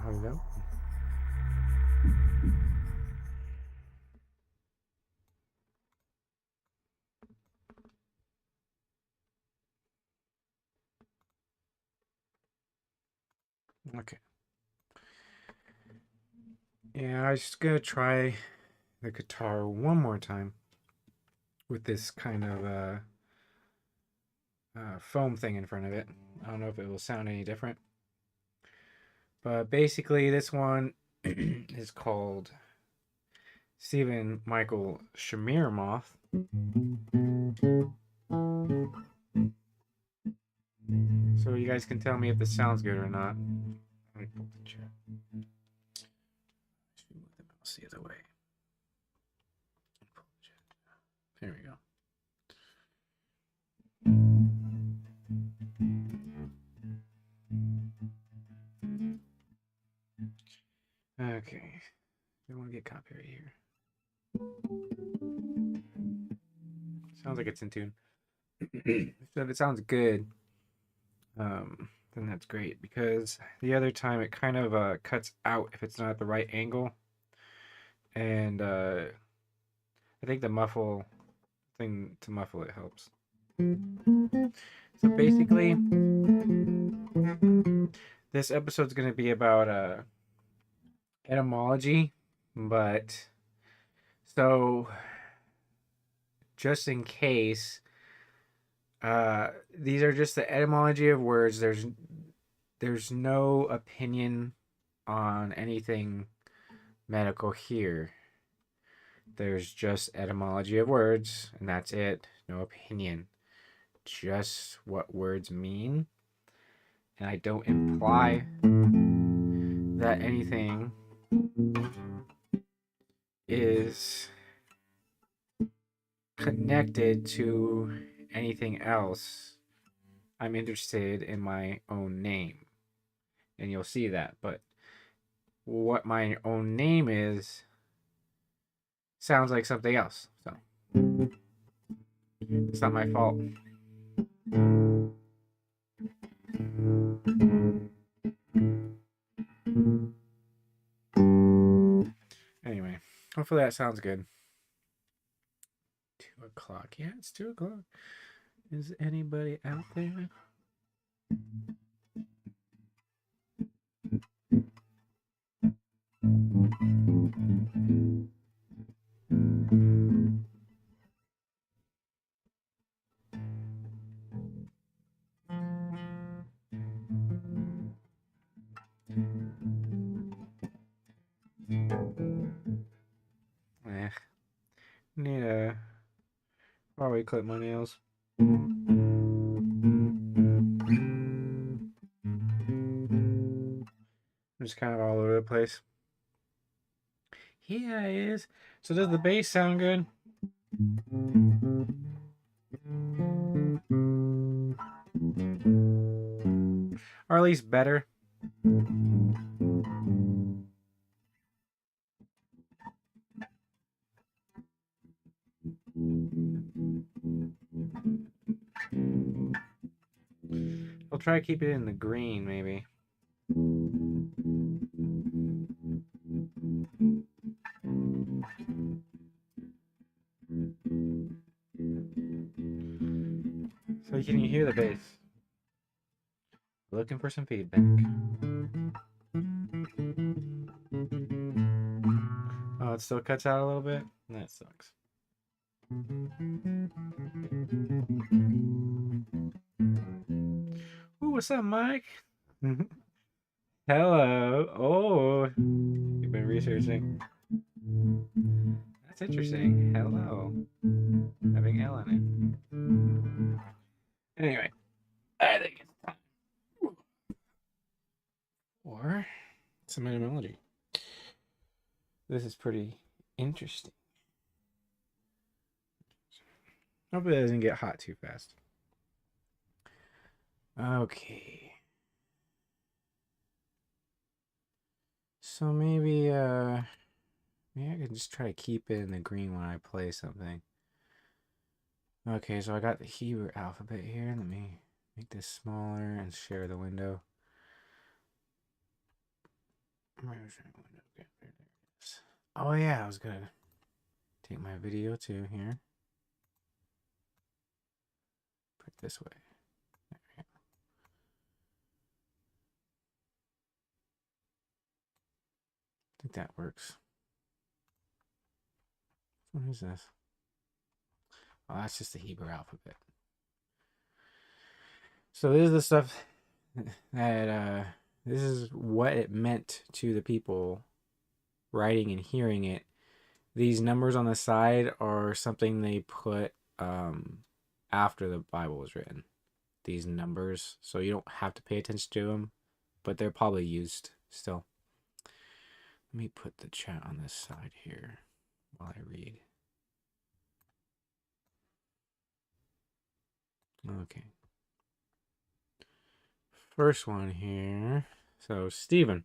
Hello. Okay. Yeah, I was just gonna try the guitar one more time with this kind of foam thing in front of it. I don't know if it will sound any different, but basically this one is called Stephen Michael Shemiramoth. So you guys can tell me if this sounds good or not. Let me pull the chair. Move the mouse the other way. There we go. Okay. Don't want to get copyright here. Sounds like it's in tune. So if it sounds good, then that's great, because the other time it kind of cuts out if it's not at the right angle. And I think the muffle thing to muffle it helps. So basically, this episode's going to be about etymology, but so just in case, these are just the etymology of words. There's no opinion on anything medical here. There's just etymology of words, and that's it. No opinion. Just what words mean. And I don't imply that anything is connected to anything else. I'm interested in my own name, and you'll see that. But what my own name is sounds like something else. So it's not my fault. Anyway, hopefully that sounds good. 2 o'clock. Yeah, it's 2 o'clock. Is anybody out there? Need to probably clip my nails. Just kind of all over the place. Here it is. So does the bass sound good? Or at least better? I'll try to keep it in the green, maybe. So can you hear the bass? Looking for some feedback. Oh, it still cuts out a little bit? That sucks. Ooh, what's up, Mike? Hello. Oh, you've been researching. That's interesting. Hello. Having L in it. Anyway, I think it's time for some etymology. This is pretty interesting. Hope it doesn't get hot too fast. Okay. So maybe I can just try to keep it in the green when I play something. Okay, so I got the Hebrew alphabet here. Let me make this smaller and share the window. Oh yeah, I was gonna take my video too here. Put it this way. There we go. I think that works. What is this? Oh, that's just the Hebrew alphabet. So this is the stuff that this is what it meant to the people writing and hearing it. These numbers on the side are something they put after the Bible was written. These numbers, so you don't have to pay attention to them, but they're probably used still. Let me put the chat on this side here while I read. Okay. First one here. So, Stephen.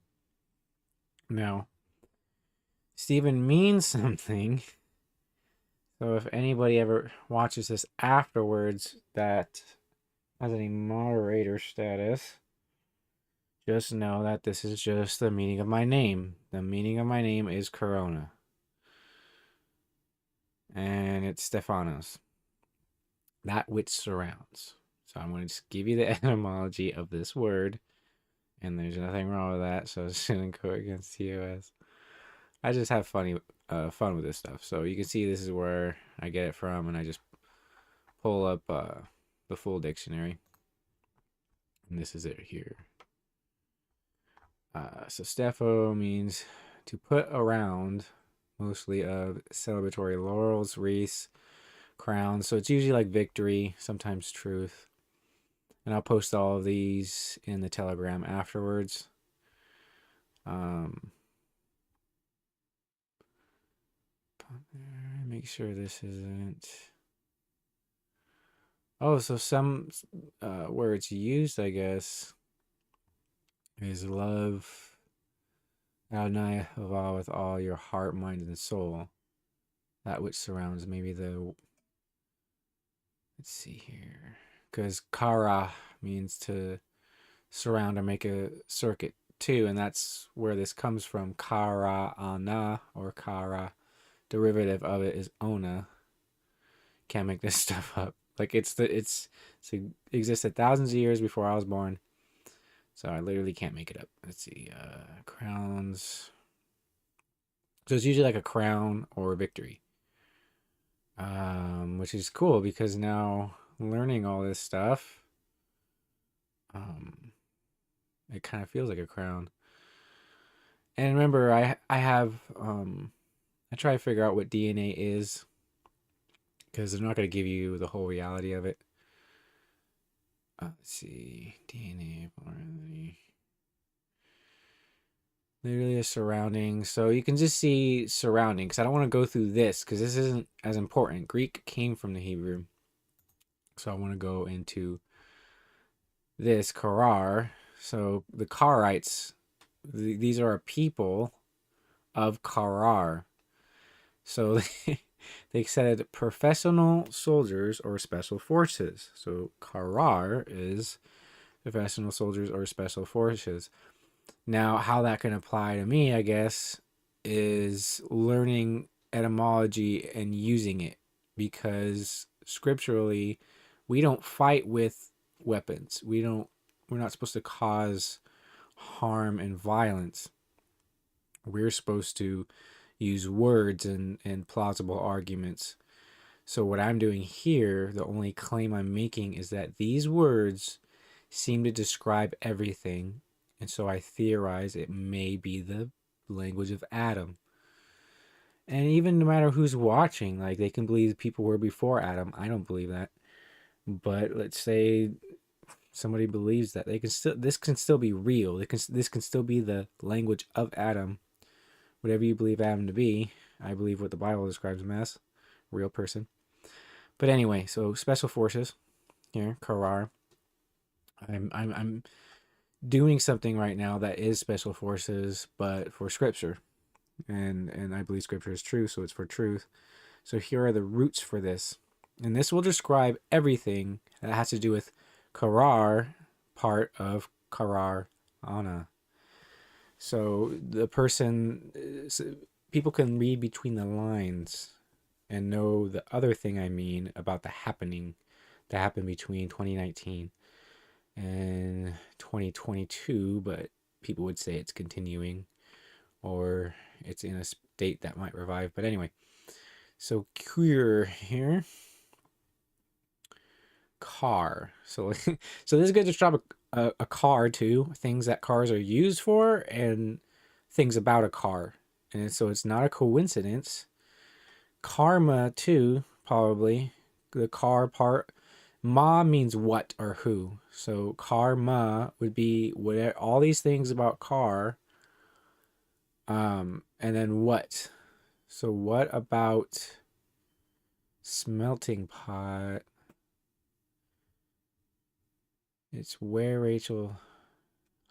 Now, Stephen means something. So, if anybody ever watches this afterwards that has any moderator status, just know that this is just the meaning of my name. The meaning of my name is Corona. And it's Stephanos. That which surrounds. So I'm going to just give you the etymology of this word. And there's nothing wrong with that, so it shouldn't go against TOS. I just have fun with this stuff. So you can see this is where I get it from, and I just pull up the full dictionary. And this is it here. So Stepho means to put around, mostly of celebratory laurels, wreaths, crowns. So it's usually like victory, sometimes truth. And I'll post all of these in the Telegram afterwards. Make sure this isn't. Oh, so some words used, I guess, is love Adonai with all your heart, mind, and soul. That which surrounds maybe the. Let's see here. Because kara means to surround or make a circuit too, and that's where this comes from. Kara ana, or kara, derivative of it is ona. Can't make this stuff up. Like it existed thousands of years before I was born, so I literally can't make it up. Let's see, crowns. So it's usually like a crown or a victory, which is cool because now learning all this stuff, it kind of feels like a crown. And remember, I have I try to figure out what DNA is because they're not going to give you the whole reality of it. Let's see, DNA, literally a surrounding. So you can just see surrounding because I don't want to go through this because this isn't as important. Greek came from the Hebrew, so I want to go into this Karar. So the Karites, these are a people of Karar. So they said professional soldiers or special forces. So Karar is professional soldiers or special forces. Now, how that can apply to me, I guess, is learning etymology and using it, because scripturally, we don't fight with weapons. We're not supposed to cause harm and violence. We're supposed to use words and plausible arguments. So what I'm doing here, the only claim I'm making is that these words seem to describe everything, and so I theorize it may be the language of Adam. And even no matter who's watching, like they can believe people were before Adam. I don't believe that. But let's say somebody believes that, this can still be real. This can still be the language of Adam, whatever you believe Adam to be. I believe what the Bible describes him as, real person. But anyway, so special forces here, karar. I'm doing something right now that is special forces, but for scripture, and I believe scripture is true, so it's for truth. So here are the roots for this, and this will describe everything that has to do with karar, part of karar ana. So the person, people can read between the lines and know the other thing I mean about the happening that happened between 2019 and 2022, but people would say it's continuing or it's in a state that might revive. But anyway, so cure here, car. So so this is good to describe a car too, things that cars are used for and things about a car. And so it's not a coincidence. Karma too, probably. The car part. Ma means what or who. So karma would be whatever, all these things about car. And then what? So what about smelting pot? It's where Rachel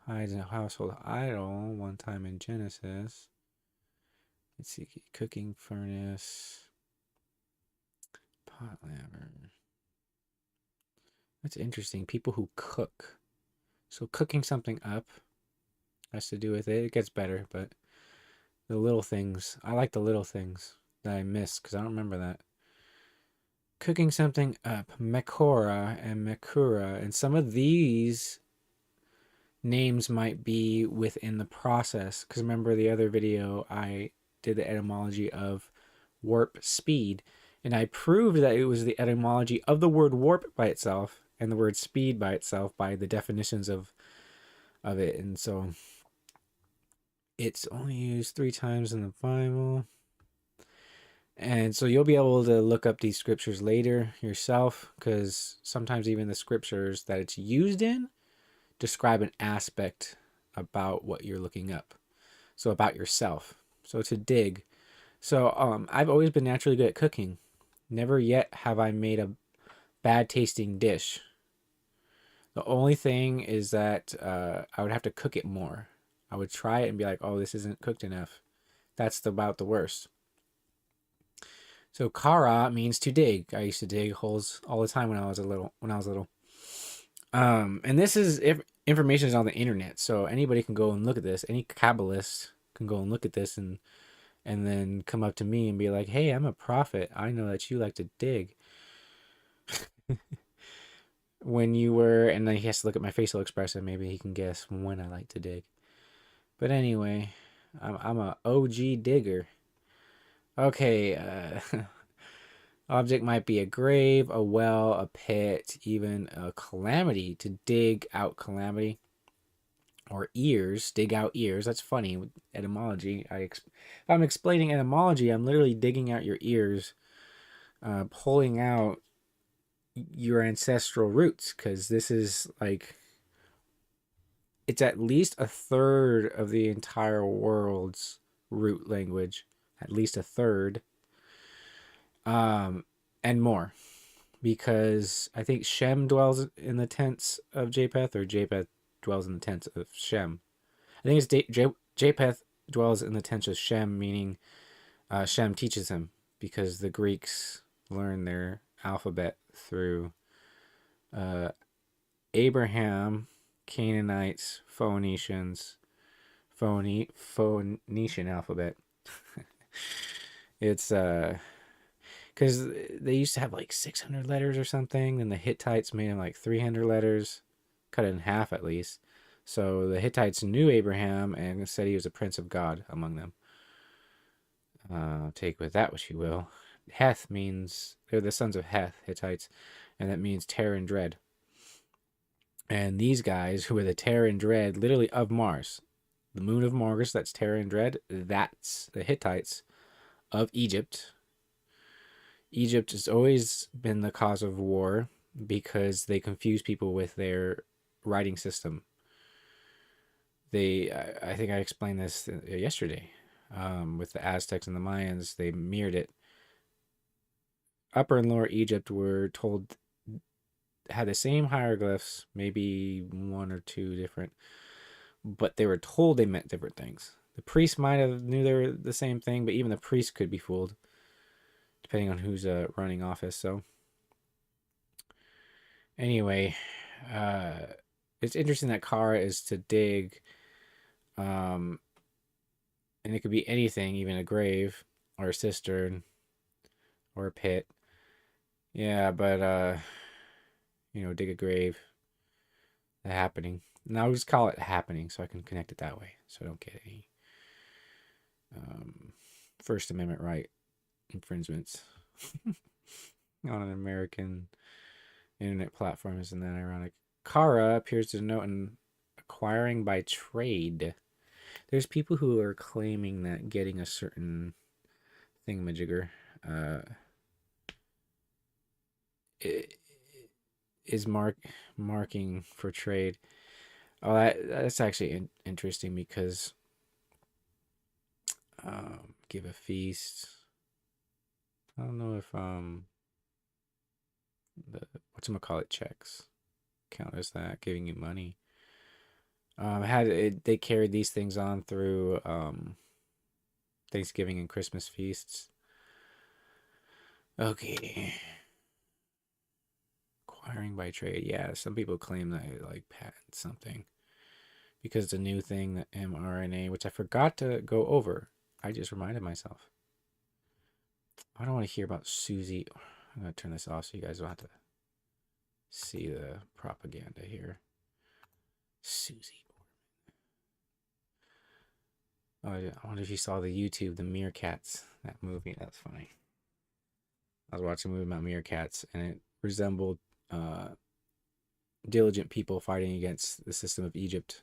hides in a household idol one time in Genesis. Let's see, cooking furnace, pot laver. That's interesting. People who cook. So cooking something up has to do with it. It gets better, but the little things. I like the little things that I miss because I don't remember that. Cooking something up. Mekora and Mekura. And some of these names might be within the process. Because remember the other video, I did the etymology of warp speed. And I proved that it was the etymology of the word warp by itself and the word speed by itself by the definitions of it. And so it's only used 3 times in the Bible. And so you'll be able to look up these scriptures later yourself, because sometimes even the scriptures that it's used in describe an aspect about what you're looking up. So about yourself. So to dig. So I've always been naturally good at cooking. Never yet have I made a bad tasting dish. The only thing is that I would have to cook it more. I would try it and be like, oh, this isn't cooked enough. That's about the worst. So kara means to dig. I used to dig holes all the time when I was little. And this is information is on the internet, so anybody can go and look at this. Any Kabbalist can go and look at this and then come up to me and be like, hey, I'm a prophet. I know that you like to dig. When you were, and then he has to look at my facial expression. Maybe he can guess when I like to dig. But anyway, I'm a OG digger. Okay, object might be a grave, a well, a pit, even a calamity, to dig out calamity. Or ears, dig out ears. That's funny with etymology. If I'm explaining etymology, I'm literally digging out your ears, pulling out your ancestral roots, because this is like, it's at least a third of the entire world's root language, at least a third, and more, because I think Shem dwells in the tents of Japheth, or Japheth dwells in the tents of Shem. I think it's Japheth dwells in the tents of Shem, meaning Shem teaches him, because the Greeks learned their alphabet through Abraham, Canaanites, Phoenician alphabet. It's because they used to have like 600 letters or something, and the Hittites made them like 300 letters, cut it in half at least. So the Hittites knew Abraham and said he was a prince of God among them. Take with that what you will. Heth means, they're the sons of Heth, Hittites, and that means terror and dread. And these guys, who are the terror and dread, literally of Mars, the moon of Mars, that's terror and dread, that's the Hittites of Egypt. Egypt has always been the cause of war because they confuse people with their writing system. I think I explained this yesterday. with the Aztecs and the Mayans, they mirrored it. Upper and Lower Egypt were told had the same hieroglyphs, maybe one or two different, but they were told they meant different things. The priest might have knew they were the same thing, but even the priest could be fooled, depending on who's running office. So anyway, it's interesting that Kara is to dig, and it could be anything, even a grave or a cistern or a pit. Yeah, but dig a grave. The happening. Now I'll just call it happening so I can connect it that way, so I don't get any First Amendment right infringements on an American internet platform. Isn't that ironic? Kara appears to denote an acquiring by trade. There's people who are claiming that getting a certain thingamajigger is marking for trade. Oh, that's actually interesting because give a feast. I don't know if the whatchamacallit checks count as that, giving you money. They carried these things on through Thanksgiving and Christmas feasts. Okay. Acquiring by trade. Yeah, some people claim that it like patent something because it's a new thing, the mRNA, which I forgot to go over. I just reminded myself. I don't want to hear about Susie. I'm going to turn this off so you guys don't have to see the propaganda here. Susie. Oh, I wonder if you saw the YouTube, the Meerkats, that movie. That's funny. I was watching a movie about meerkats, and it resembled diligent people fighting against the system of Egypt.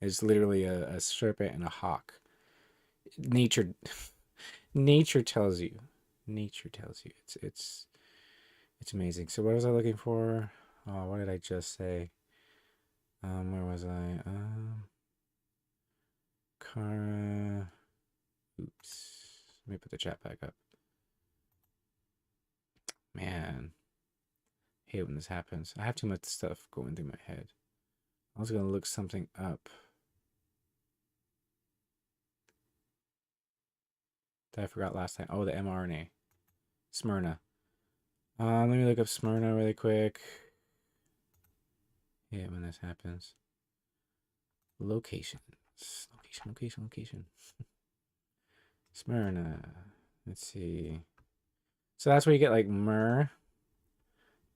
It's literally a serpent and a hawk. Nature tells you. Nature tells you. It's amazing. So what was I looking for? Oh, what did I just say? Where was I? Kara. Oops. Let me put the chat back up. Man, I hate when this happens. I have too much stuff going through my head. I was gonna look something up that I forgot last time. Oh, the mRNA. Smyrna. Let me look up Smyrna really quick. Yeah, when this happens. Locations. Location. Smyrna. Let's see. So that's where you get like myrrh.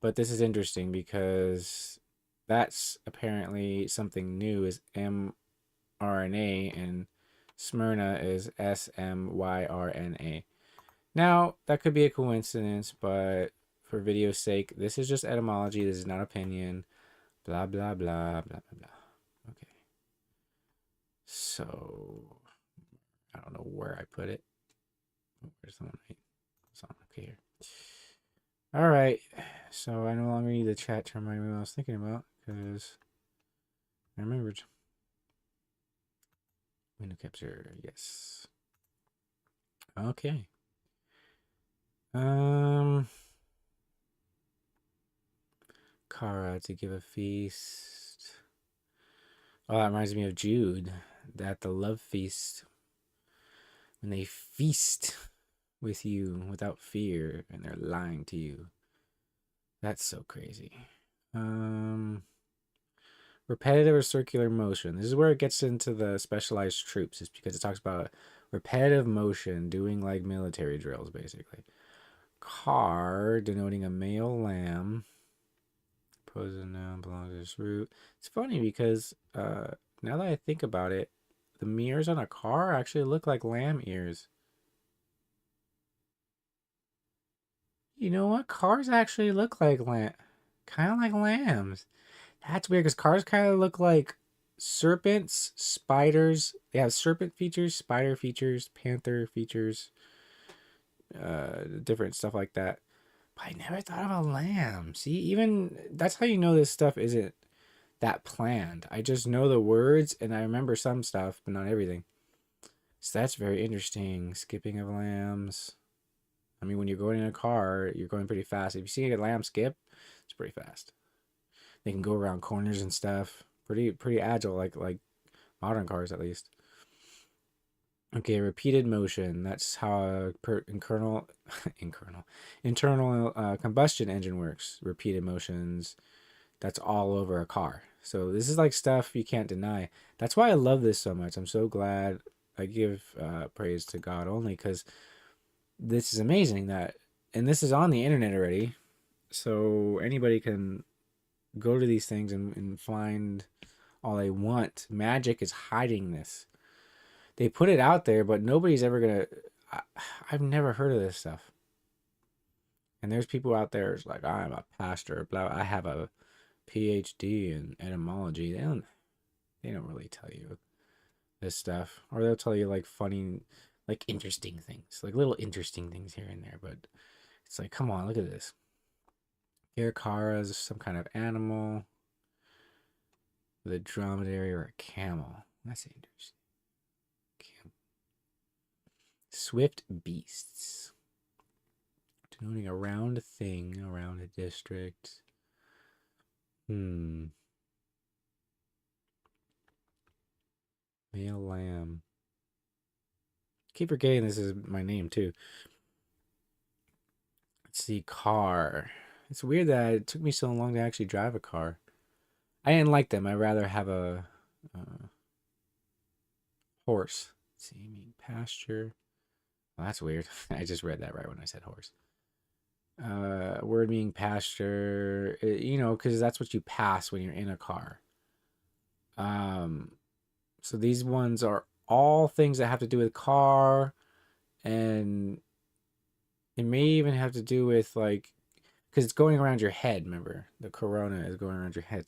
But this is interesting because that's apparently something new is mRNA and Smyrna is SMYRNA. Now, that could be a coincidence, but for video's sake, this is just etymology. This is not opinion. Blah, blah, blah, blah, blah, blah. Okay. So, I don't know where I put it. Where's the one? It's on. Okay, here. All right. So, I no longer need the chat to remind me what I was thinking about because I remembered. Window capture. Yes. Okay. Kara to give a feast. Oh, that reminds me of Jude. At the love feast. When they feast with you without fear and they're lying to you. That's so crazy. Repetitive or circular motion. This is where it gets into the specialized troops. It's because it talks about repetitive motion, doing like military drills, basically. Car, denoting a male lamb. Proposed noun belongs to this root. It's funny because now that I think about it, the mirrors on a car actually look like lamb ears. You know what? Cars actually look like kind of like lambs. That's weird because cars kind of look like serpents, spiders. They have serpent features, spider features, panther features, different stuff like that. But I never thought of a lamb. See, even that's how you know this stuff isn't that planned. I just know the words and I remember some stuff, but not everything. So that's very interesting. Skipping of lambs. I mean, when you're going in a car, you're going pretty fast. If you see a lamb skip, it's pretty fast. They can go around corners and stuff. Pretty agile, like modern cars at least. Okay, repeated motion. That's how a internal combustion engine works. Repeated motions. That's all over a car. So this is like stuff you can't deny. That's why I love this so much. I'm so glad I give praise to God only because this is amazing that, and this is on the internet already. So anybody can go to these things and find all they want. Magic is hiding this. They put it out there, but nobody's ever gonna. I've never heard of this stuff. And there's people out there who's like, I'm a pastor, blah. I have a PhD in etymology. They don't really tell you this stuff, or they'll tell you like funny, like interesting things, like little interesting things here and there. But it's like, come on, look at this. Irkara is some kind of animal, with a dromedary or a camel. That's interesting. Swift beasts, denoting a round thing around a district. Male lamb. Keep forgetting this is my name too. Let's see, car. It's weird that it took me so long to actually drive a car. I didn't like them. I'd rather have a horse. Let's see, mean pasture. Well, that's weird. I just read that right when I said horse. Word meaning pasture. Because that's what you pass when you're in a car. So these ones are all things that have to do with car, and it may even have to do with like, because it's going around your head. Remember, the corona is going around your head.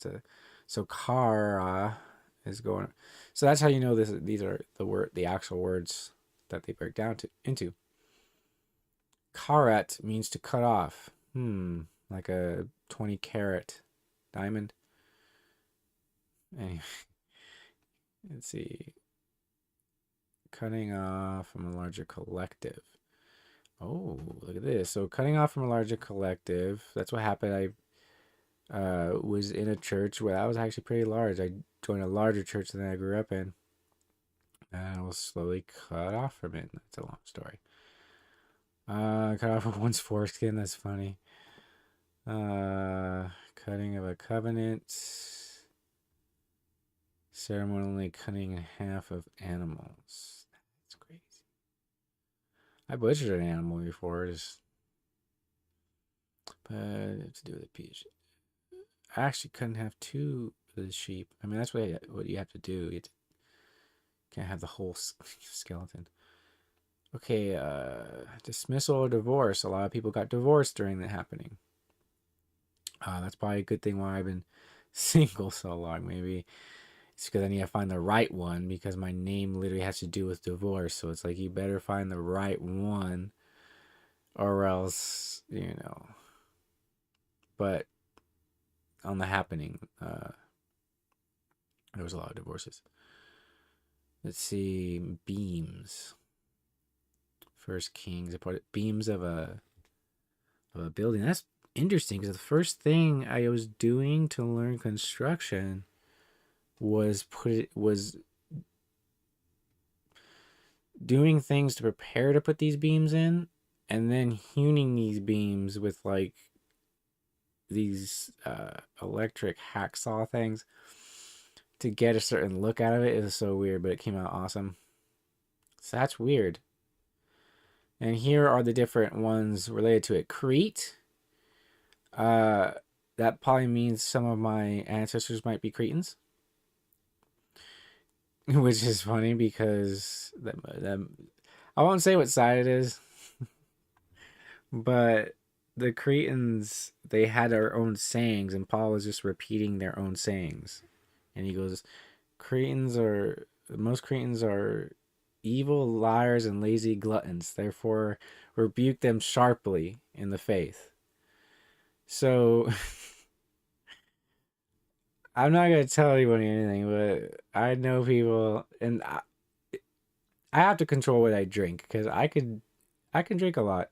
So kara is going. So that's how you know this. These are the actual words that they break down into. Karat means to cut off. Like a 20-carat diamond. Anyway, let's see. Cutting off from a larger collective. Oh, look at this. So cutting off from a larger collective. That's what happened. I was in a church where that was actually pretty large. I joined a larger church than I grew up in. And I was slowly cut off from it. That's a long story. Cut off of one's foreskin. That's funny. Cutting of a covenant. Ceremonially cutting in half of animals. That's crazy. I butchered an animal before, but to do with a peach. I actually couldn't have two of the sheep. I mean, that's what you have to do. Can't have the whole skeleton. Okay, dismissal or divorce. A lot of people got divorced during the happening. That's probably a good thing why I've been single so long. Maybe it's because I need to find the right one because my name literally has to do with divorce. So it's like you better find the right one or else, But on the happening, there was a lot of divorces. Let's see, beams. First Kings, I put it beams of a building. That's interesting because the first thing I was doing to learn construction was doing things to prepare to put these beams in, and then hewing these beams with like these electric hacksaw things to get a certain look out of it. It was so weird, but it came out awesome. So that's weird. And here are the different ones related to it. Crete. That probably means some of my ancestors might be Cretans. Which is funny because I won't say what side it is, but the Cretans, they had their own sayings, and Paul was just repeating their own sayings. And he goes, most Cretans are evil, liars, and lazy gluttons. Therefore, rebuke them sharply in the faith. So, I'm not going to tell anybody anything, but I know people, and I have to control what I drink because I can drink a lot.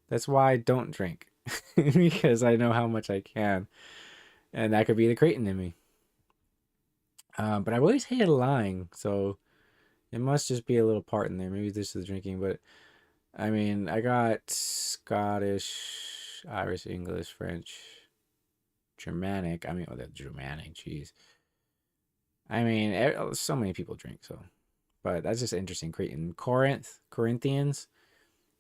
That's why I don't drink because I know how much I can, and that could be the cretin in me. But I've always hated lying, so it must just be a little part in there. Maybe this is drinking, but I mean, I got Scottish, Irish, English, French, Germanic. I mean, oh, that's Germanic. Jeez. I mean, so many people drink, so. But that's just interesting. Cretan, Corinth, Corinthians.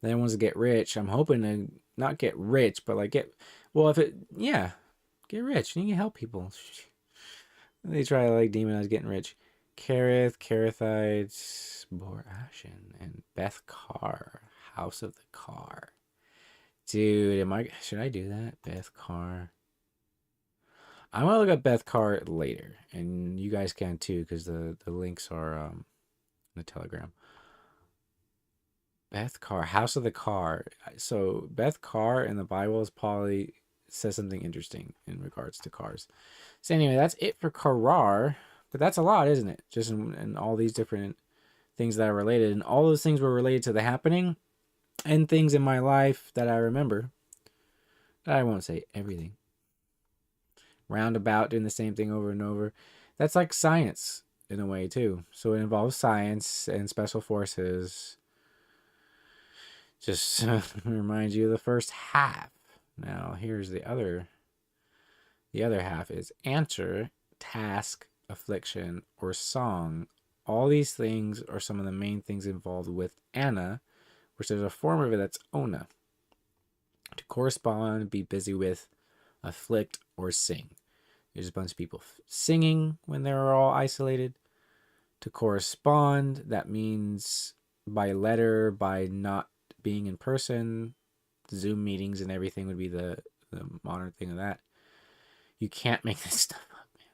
They want to get rich. I'm hoping to not get rich, but like get. Well, if it, yeah, get rich. You can help people. They try to like demonize getting rich. Kerith, Kerithites, Borashin, and Beth Carr, House of the Car. Dude, should I do that? Beth Carr. I'm gonna look up Beth Carr later, and you guys can too, because the links are in the Telegram. Beth Carr, House of the Car. So Beth Carr in the Bible is probably says something interesting in regards to cars. So anyway, that's it for Karar. But that's a lot, isn't it? Just in all these different things that are related. And all those things were related to the happening and things in my life that I remember. I won't say everything. Roundabout, doing the same thing over and over. That's like science in a way, too. So it involves science and special forces. Just remind you of the first half. Now, here's the other. The other half is answer, task, affliction, or song. All these things are some of the main things involved with Anna, which there's a form of it that's Ona. To correspond, be busy with, afflict, or sing. There's a bunch of people singing when they're all isolated. To correspond, that means by letter, by not being in person. Zoom meetings and everything would be the modern thing of that. You can't make this stuff up, man.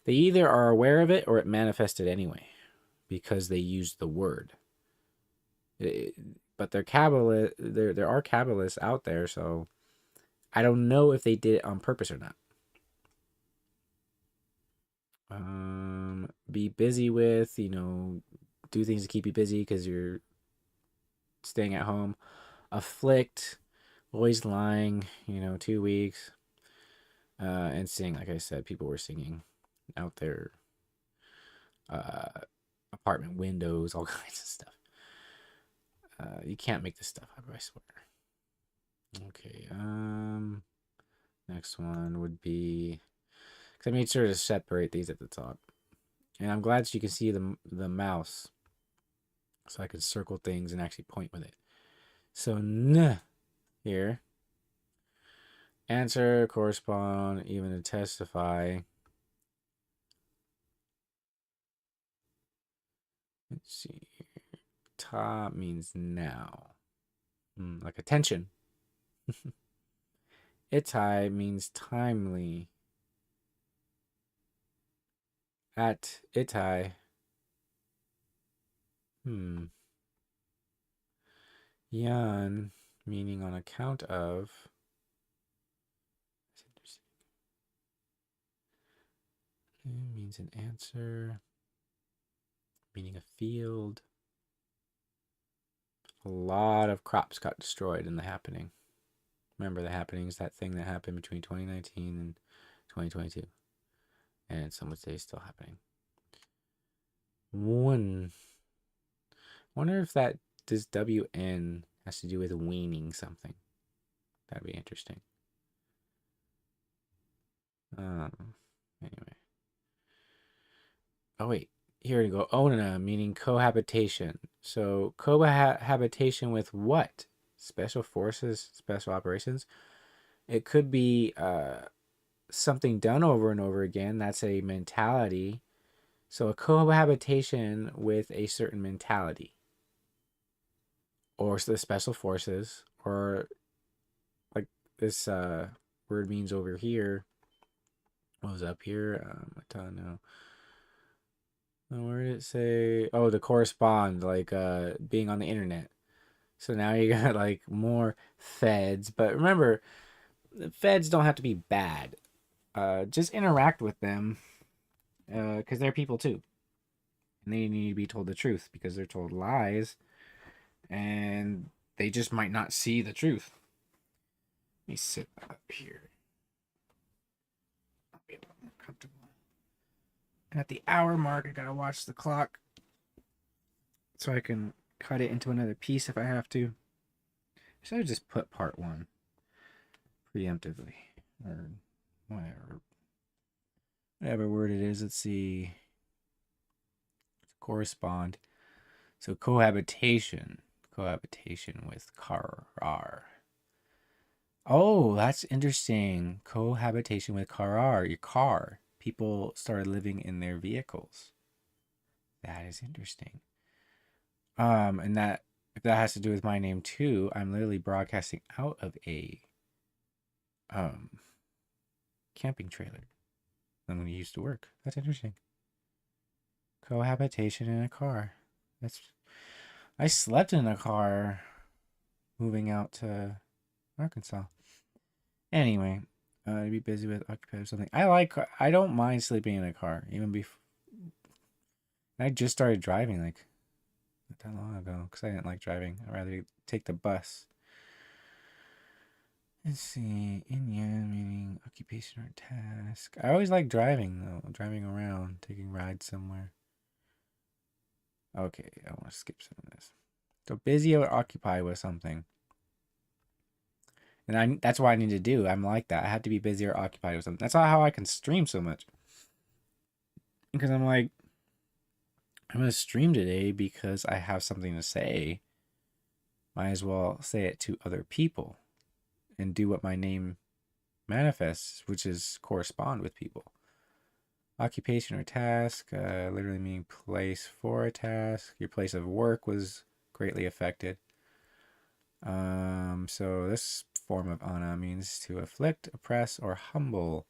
They either are aware of it or it manifested anyway because they used the word. But they're Kabbalah, there are Kabbalists out there, so I don't know if they did it on purpose or not. Be busy with, do things to keep you busy because you're staying at home. Afflict, always lying, 2 weeks. And sing, like I said, people were singing out their apartment windows, all kinds of stuff. You can't make this stuff up, I swear. Okay, next one would be, because I made sure to separate these at the top. And I'm glad you can see the mouse, so I can circle things and actually point with it. So, n here. Answer, correspond, even to testify. Let's see. Ta means now. Like attention. Itai means timely. At itai. Yan meaning on account of. It means an answer. Meaning a field. A lot of crops got destroyed in the happening. Remember, the happening is that thing that happened between 2019 and 2022. And some would say it's still happening. One. Wonder if this WN has to do with weaning something. That'd be interesting. Anyway. Oh, wait. Here we go. Onana, meaning cohabitation. So, cohabitation with what? Special forces, special operations? It could be something done over and over again. That's a mentality. So, a cohabitation with a certain mentality. Or the special forces. Or, like this word means over here. What was up here? I don't know. Where did it say? Oh, to correspond, like being on the internet. So now you got like more feds. But remember, the feds don't have to be bad. Just interact with them because they're people too. And they need to be told the truth because they're told lies and they just might not see the truth. Let me sit up here. I'll be a little more comfortable. At the hour mark, I gotta watch the clock so I can cut it into another piece if I have to. Should I just put part one preemptively or whatever word it is? Let's see. Correspond. So cohabitation with karar. Oh, that's interesting. Cohabitation with karar, your car. People started living in their vehicles. That is interesting. And that if that has to do with my name too, I'm literally broadcasting out of a camping trailer when we used to work. That's interesting. Cohabitation in a car. I slept in a car moving out to Arkansas. Anyway, to be busy with occupied or something. I don't mind sleeping in a car even before. I just started driving like not that long ago because I didn't like driving. I'd rather take the bus. Let's see. Inyan meaning occupation or task. I always like driving though. Driving around, taking rides somewhere. Okay, I want to skip some of this. So busy or occupied with something. And that's what I need to do. I'm like that. I have to be busy or occupied with something. That's not how I can stream so much. Because I'm like, I'm going to stream today because I have something to say. Might as well say it to other people and do what my name manifests, which is correspond with people. Occupation or task, literally meaning place for a task. Your place of work was greatly affected. So this form of ana means to afflict, oppress, or humble.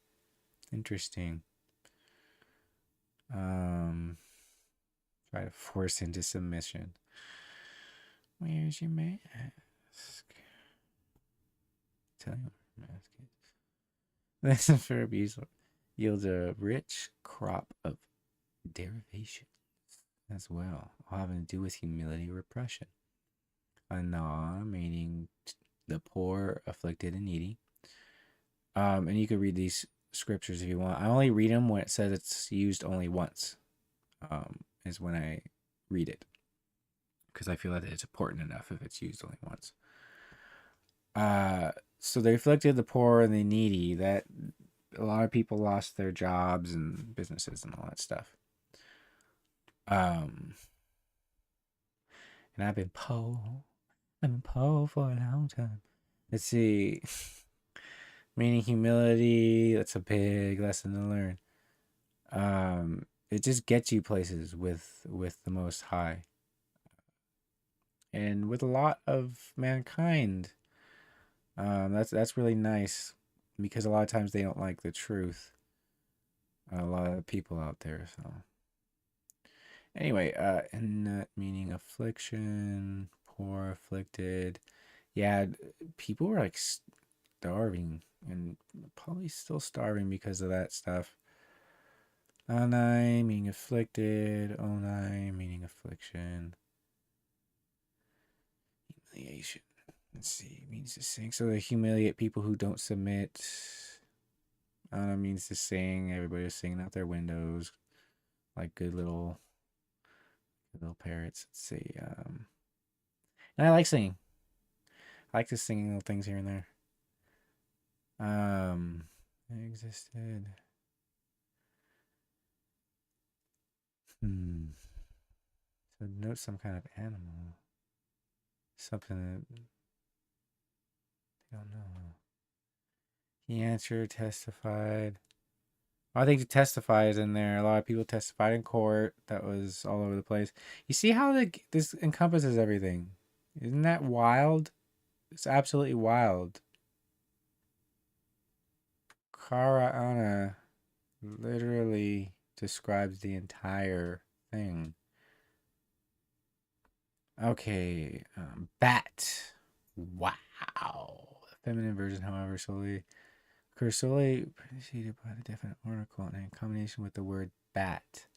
Interesting. Try to force into submission. Where's your mask? Tell you where your mask is. This verb yields a rich crop of derivations as well, all having to do with humility or repression. Ana meaning the poor, afflicted, and needy. And you can read these scriptures if you want. I only read them when it says it's used only once. Is when I read it because I feel that it's important enough if it's used only once. So they afflicted the poor and the needy. That a lot of people lost their jobs and businesses and all that stuff. And I've been poor for a long time. Let's see. Meaning humility. That's a big lesson to learn. It just gets you places with the Most High. And with a lot of mankind. That's really nice because a lot of times they don't like the truth. A lot of people out there, so anyway, and meaning affliction, poor, afflicted. Yeah, people were like starving and probably still starving because of that stuff. Anai meaning afflicted, onai meaning affliction. Humiliation. Let's see, it means to sing. So they humiliate people who don't submit. Means to sing. Everybody's singing out their windows, like good little parrots. Let's see. And I like singing. I like just singing little things here and there. Existed. So note some kind of animal. Something that they don't know. He answered, testified. I think to testify is in there. A lot of people testified in court. That was all over the place. You see how this encompasses everything. Isn't that wild? It's absolutely wild. Kara literally describes the entire thing. Okay, bat. Wow. Feminine version, however, occurs solely preceded by the definite article and in combination with the word bat.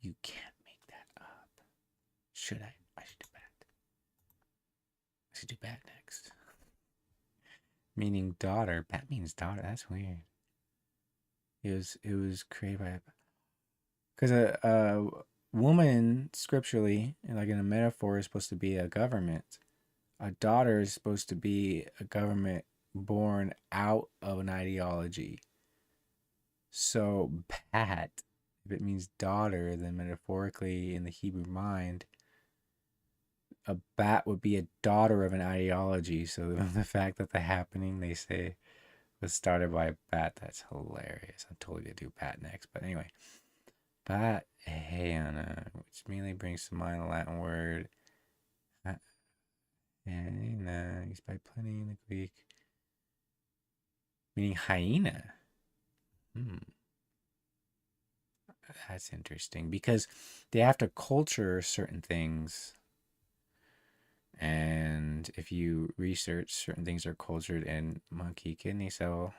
You can't Should I? I should do bat. I should do bat next. Meaning daughter. Bat means daughter. That's weird. It was created by, because a woman scripturally, like in a metaphor, is supposed to be a government. A daughter is supposed to be a government born out of an ideology. So bat, if it means daughter, then metaphorically in the Hebrew mind, a bat would be a daughter of an ideology. So the fact that the happening, they say, was started by a bat, that's hilarious. I'm totally gonna do bat next. But anyway, bat hyena, which mainly brings to mind a Latin word. Hyena, used by plenty in the Greek, meaning hyena. That's interesting because they have to culture certain things. And if you research, certain things are cultured in monkey kidney cell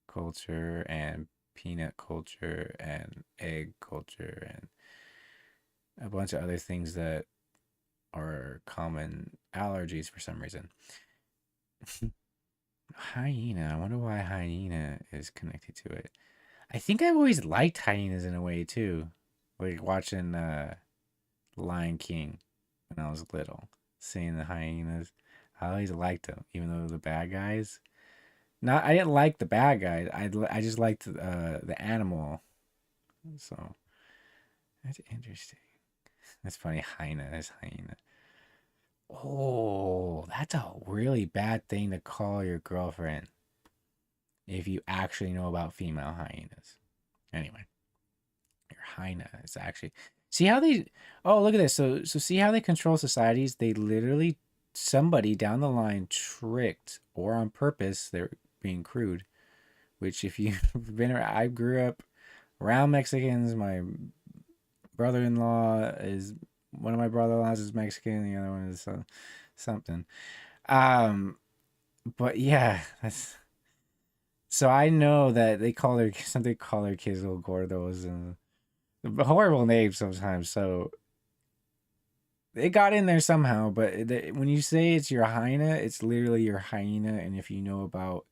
culture and peanut culture and egg culture and a bunch of other things that are common allergies for some reason. Hyena. I wonder why hyena is connected to it. I think I've always liked hyenas in a way too. Like watching Lion King when I was little. Seeing the hyenas. I always liked them, even though the bad guys. Not, I didn't like the bad guys. I just liked the animal. So that's interesting. That's funny. Hyena is hyena. Oh, that's a really bad thing to call your girlfriend if you actually know about female hyenas. Anyway, your hyena is actually, see how they, oh, look at this. So see how they control societies? They literally, somebody down the line tricked, or on purpose, they're being crude, which if you've been around, I grew up around Mexicans. My brother-in-law is, one of my brother-in-laws is Mexican, the other one is something. But yeah, that's, so I know that they call their, something, call their kids little gordos and horrible names sometimes. So it got in there somehow. But when you say it's your hyena, it's literally your hyena. And if you know about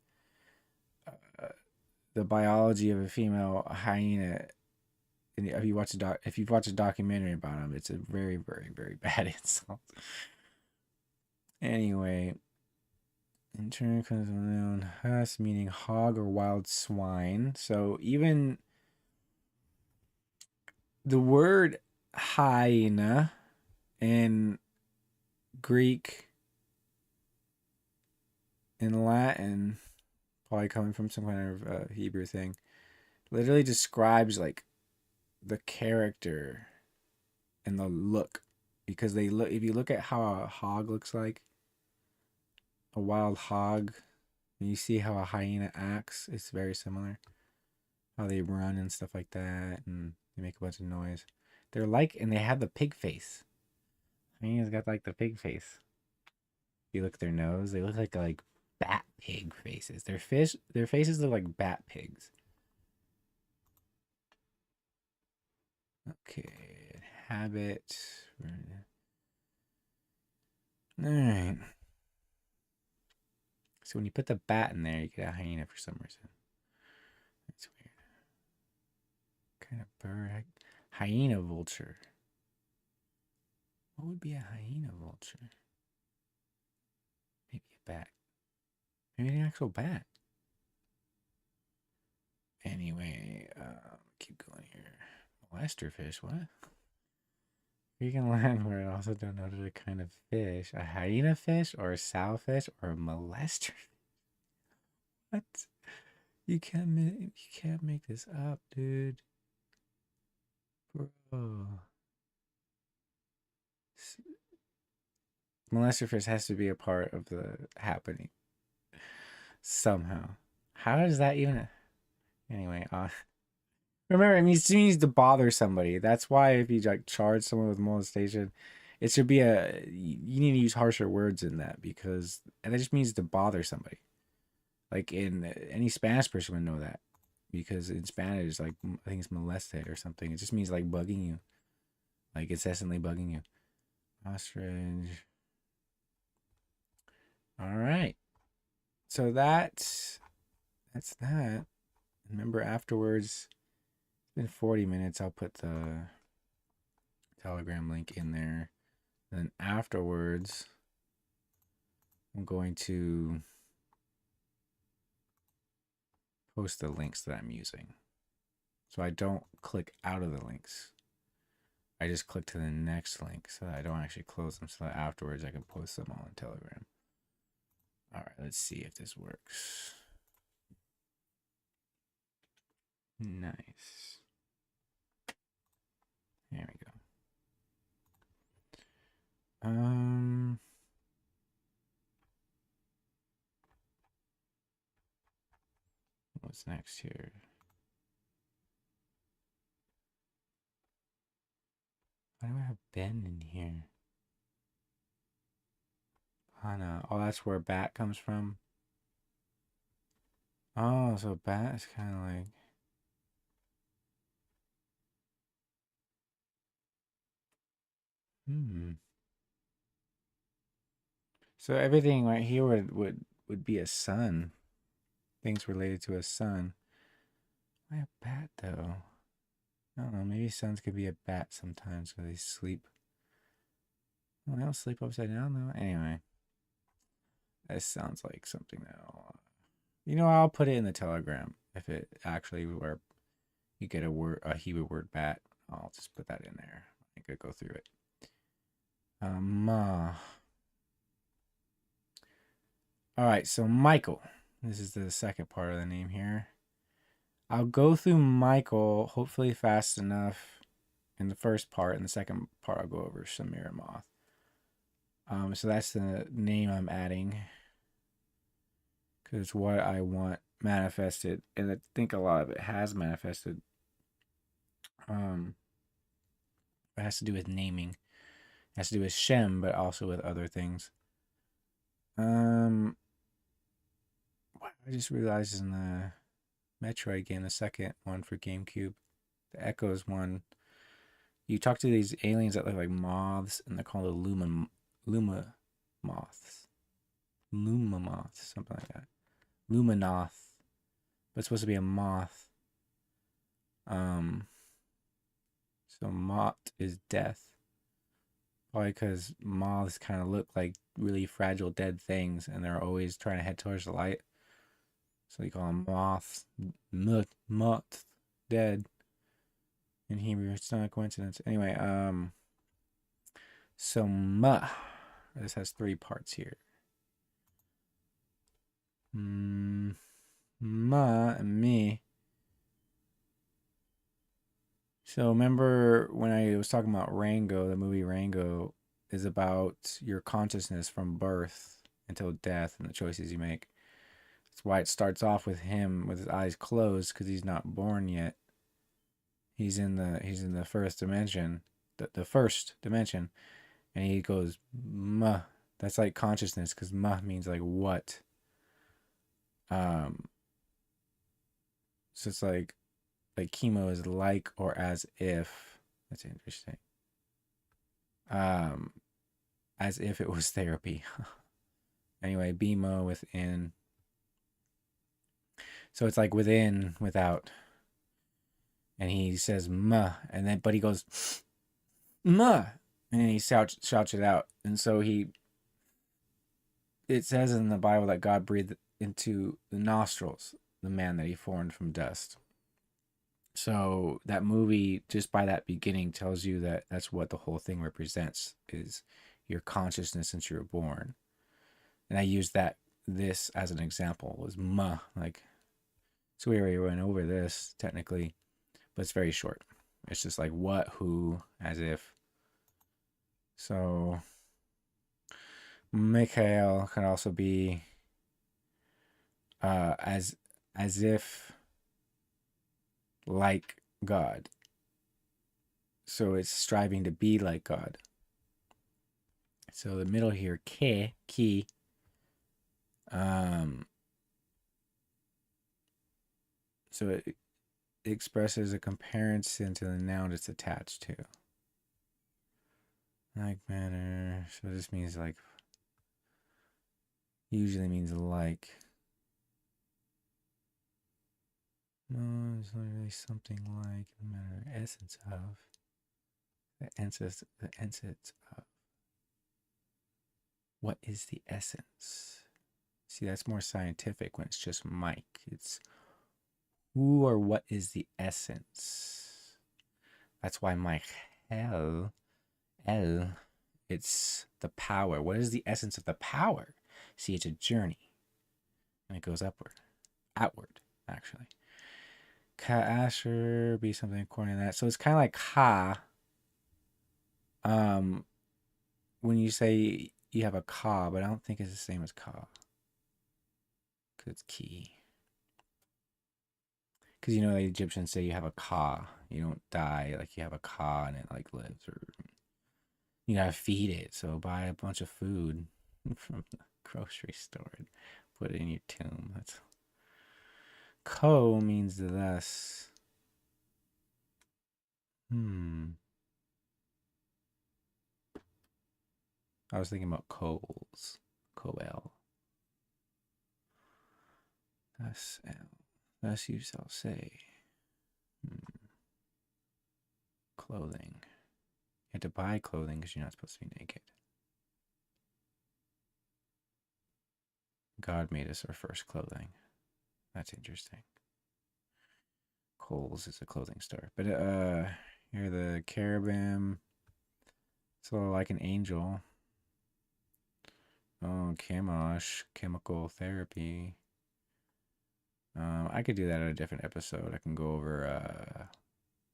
the biology of a female hyena, and if you watch if you've watched a documentary about them, it's a very, very, very bad insult. Anyway, in turn comes the noun hus, meaning hog or wild swine. So even the word hyena in Greek, in Latin, probably coming from some kind of Hebrew thing, literally describes like the character and the look, because they look, if you look at how a hog looks like, a wild hog, and you see how a hyena acts, it's very similar. How they run and stuff like that, and they make a bunch of noise. They're like, and they have the pig face. Hyenas got like the pig face. If you look at their nose, they look like bat pig faces. Their faces look like bat pigs. Okay, habit. All right. So when you put the bat in there, you get a hyena for some reason. That's weird. What kind of bird? Hyena vulture. What would be a hyena vulture? Maybe a bat. Maybe an actual bat. Anyway, keep going here. Molester fish, what? Vegan land where I also don't know the kind of fish. A hyena fish or a sowfish or a molester. What? You can't make this up, dude. Bro. Molester fish has to be a part of the happening. Somehow. How does that even... Anyway, remember, it means to bother somebody. That's why if you like charge someone with molestation, it should be a, you need to use harsher words in that, because, and it just means to bother somebody. Like in any Spanish person would know that, because in Spanish, like I think it's molested or something. It just means like bugging you, like incessantly bugging you. Ostrich. All right. So that's that. Remember afterwards, it's been 40 minutes. I'll put the Telegram link in there. Then afterwards, I'm going to post the links that I'm using. So I don't click out of the links. I just click to the next link so that I don't actually close them, so that afterwards I can post them all in Telegram. All right, let's see if this works. Nice. There we go. What's next here? Why do I have Ben in here? Hana. Oh, that's where bat comes from. Oh, so bat is kind of like. So everything right here would be a sun. Things related to a sun. Why a bat though? I don't know. Maybe suns could be a bat sometimes because they sleep. Well, they don't sleep upside down though. Anyway, this sounds like something that I'll put it in the Telegram if it actually where you get a Hebrew word bat. I'll just put that in there. I could go through it. Ma. All right, so Michael. This is the second part of the name here. I'll go through Michael hopefully fast enough in the first part. In the second part, I'll go over Shemiramoth. So that's the name I'm adding because it's what I want manifested, and I think a lot of it has manifested. It has to do with naming. It has to do with Shem, but also with other things. I just realized in the Metroid game, the second one for GameCube, the Echoes one, you talk to these aliens that look like moths, and they're called the Luma moths, something like that. Luminoth, but it's supposed to be a moth. So Mot is death. Probably because moths kind of look like really fragile dead things, and they're always trying to head towards the light. So you call them moths. Mot, dead. In Hebrew, it's not a coincidence. Anyway, so ma. This has 3 parts here. Ma and me. So remember when I was talking about Rango, the movie Rango is about your consciousness from birth until death and the choices you make. That's why it starts off with him with his eyes closed because he's not born yet. He's in the first dimension, the first dimension, and he goes ma. That's like consciousness because ma means like what. So it's like chemo is like or as if. That's interesting. As if it was therapy. Anyway, BMO within. So it's like within, without. And he says ma, and then but he goes ma, and then he shouts it out. And so it says in the Bible that God breathed into the nostrils the man that he formed from dust. So that movie, just by that beginning, tells you that that's what the whole thing represents, is your consciousness since you were born. And I used this as an example, was ma, like, so we already went over this technically, but it's very short. It's just like what, who, as if. So Mikhail can also be as if like God. So it's striving to be like God. So the middle here, ke, ki. So it expresses a comparison to the noun it's attached to. Like manner. So this means like, usually means like. No, it's not really something like the matter essence of. The essence of. What is the essence? See, that's more scientific when it's just Mike. It's who or what is the essence. That's why Mike L, it's the power. What is the essence of the power? See, it's a journey. And it goes upward. Outward, actually. Ka Asher be something according to that. So it's kind of like ka. When you say you have a ka, but I don't think it's the same as ka. Because it's ki. Because you know the Egyptians say you have a ka. You don't die, like you have a ka and it like lives, or you gotta feed it. So buy a bunch of food from the grocery store and put it in your tomb. That's ko means thus. I was thinking about coals. Coel. Thus L. Thus you shall say. Clothing. You have to buy clothing because you're not supposed to be naked. God made us our first clothing. That's interesting. Kohl's is a clothing store. But here the cherubim. It's a little like an angel. Oh, chemosh, chemical therapy. I could do that at a different episode. I can go over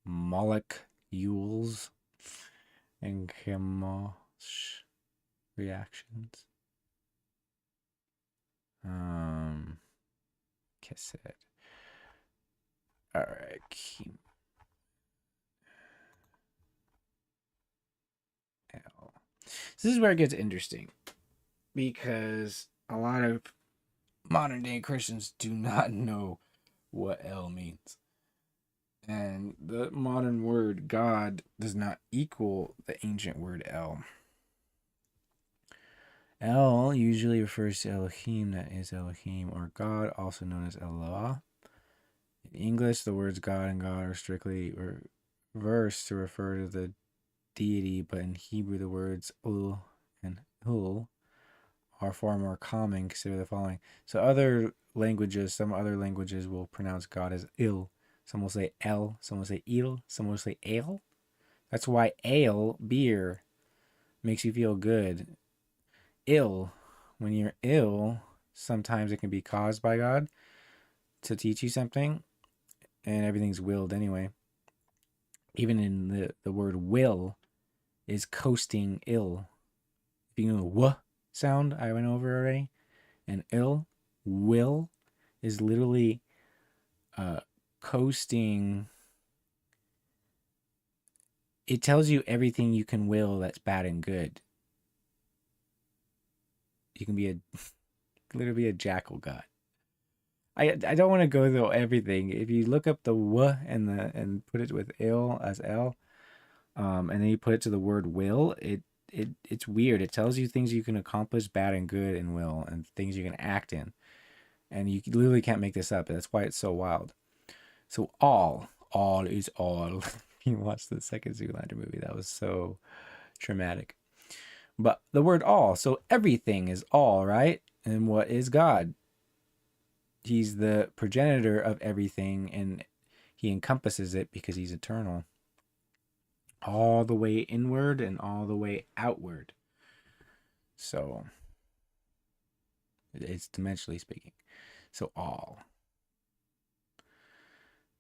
molecules and chemosh reactions. Cassette. All right. L. So this is where it gets interesting, because a lot of modern day Christians do not know what L means. And the modern word God does not equal the ancient word El. El usually refers to Elohim, that is Elohim, or God, also known as Eloah. In English, the words God and God are strictly reversed to refer to the deity, but in Hebrew, the words Ul and Hul are far more common. Consider the following. So some other languages will pronounce God as Il. Some will say El. Some will say Il. Some will say Ale. That's why ale, beer, makes you feel good. Ill. When you're ill, sometimes it can be caused by God to teach you something, and everything's willed anyway. Even in the word will is coasting ill. If you know the w sound I went over already, and will is literally coasting. It tells you everything you can will that's bad and good. You can be literally a jackal god. I don't want to go through everything. If you look up the w and put it with ill as l, and then you put it to the word will, it's weird. It tells you things you can accomplish, bad and good, and will, and things you can act in, and you literally can't make this up. That's why it's so wild. So all is all. You watched the second Zoolander movie. That was so traumatic. But the word all, so everything is all, right? And what is God? He's the progenitor of everything, and he encompasses it because he's eternal. All the way inward and all the way outward. So it's dimensionally speaking. So all.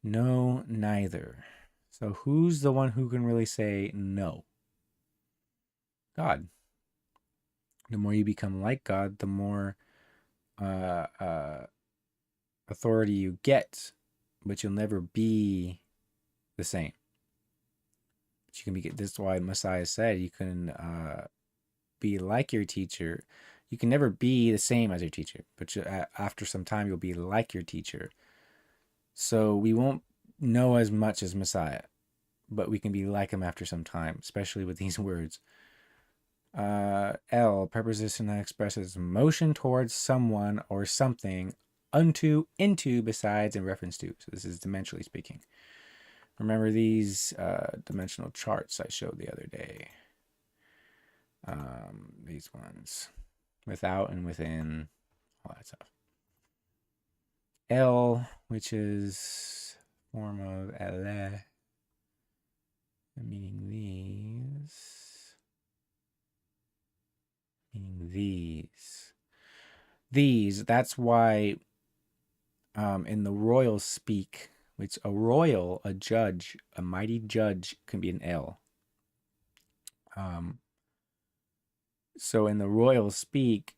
No, neither. So who's the one who can really say no? God. The more you become like God, the more authority you get, but you'll never be the same. But you can be. This is why Messiah said you can be like your teacher. You can never be the same as your teacher, but after some time you'll be like your teacher. So we won't know as much as Messiah, but we can be like him after some time, especially with these words. L, preposition that expresses motion towards someone or something, unto, into, besides, in reference to. So this is dimensionally speaking. Remember these dimensional charts I showed the other day. These ones. Without and within, all that stuff. L, which is form of elle, meaning these. Meaning these. These, that's why in the royal speak, which a royal, a judge, a mighty judge can be an L. So in the royal speak,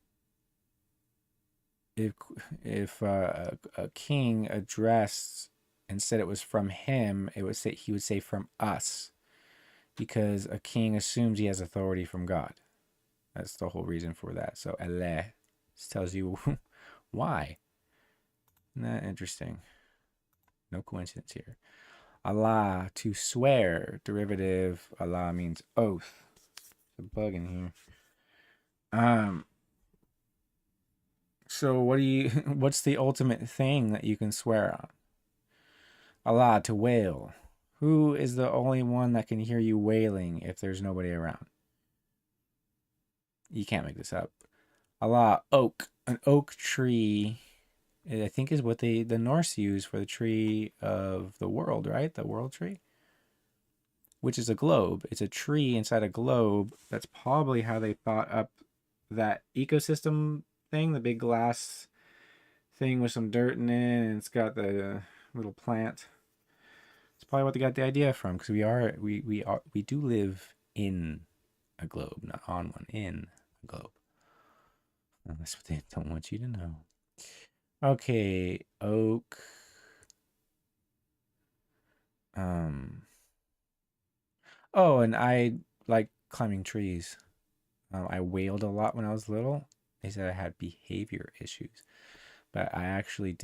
if a king addressed and said it was from him, he would say from us, because a king assumes he has authority from God. That's the whole reason for that. So elle tells you why. Isn't that interesting? No coincidence here. Allah, to swear, derivative. Allah means oath. There's a bug in here. So what's the ultimate thing that you can swear on? Allah, to wail. Who is the only one that can hear you wailing if there's nobody around? You can't make this up. Allah, oak. An oak tree, I think, is what the Norse use for the tree of the world, right? The world tree, which is a globe. It's a tree inside a globe. That's probably how they thought up that ecosystem thing, the big glass thing with some dirt in it, and it's got the little plant. It's probably what they got the idea from, because we do live in a globe, not on one, in a globe. Well, that's what they don't want you to know. Okay, oak. Oh, and I like climbing trees. I wailed a lot when I was little. They said I had behavior issues, but I actually